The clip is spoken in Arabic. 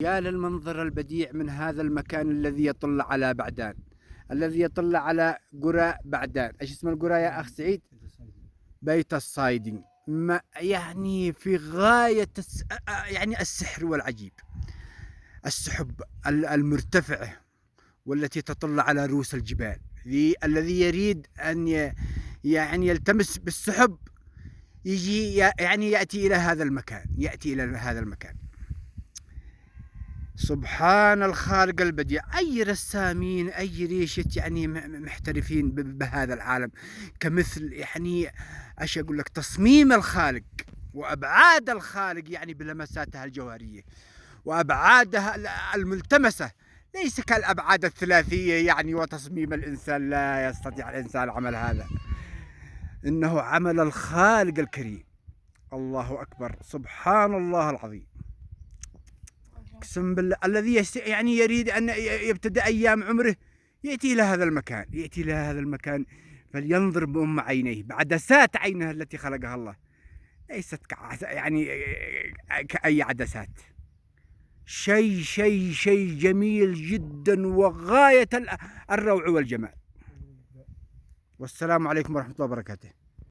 يا للمنظر البديع من هذا المكان الذي يطل على بعدان، الذي يطل على قرى بعدان. ايش اسم القرى يا اخ سعيد؟ بيت الصايدين. ما يعني في غاية يعني السحر والعجيب. السحب المرتفعة والتي تطل على رؤوس الجبال، الذي يريد أن يعني يلتمس بالسحب يجي، يعني يأتي إلى هذا المكان، يأتي إلى هذا المكان. سبحان الخالق البديع. أي رسامين، أي ريشة يعني محترفين بهذا العالم، كمثل يعني ايش اقول لك، تصميم الخالق وابعاد الخالق يعني بلمساتها الجوهريه وابعادها الملتمسه، ليس كالابعاد الثلاثيه يعني. وتصميم الانسان لا يستطيع الانسان عمل هذا، انه عمل الخالق الكريم. الله اكبر، سبحان الله العظيم. اقسم بالله الذي يعني يريد ان يبتدأ ايام عمره ياتي الى هذا المكان، ياتي الى هذا المكان فلينظر بأم عينيه بعدسات عينه التي خلقها الله، ليست يعني كأي عدسات. شيء جميل جدا وغاية الروع والجمال. والسلام عليكم ورحمة الله وبركاته.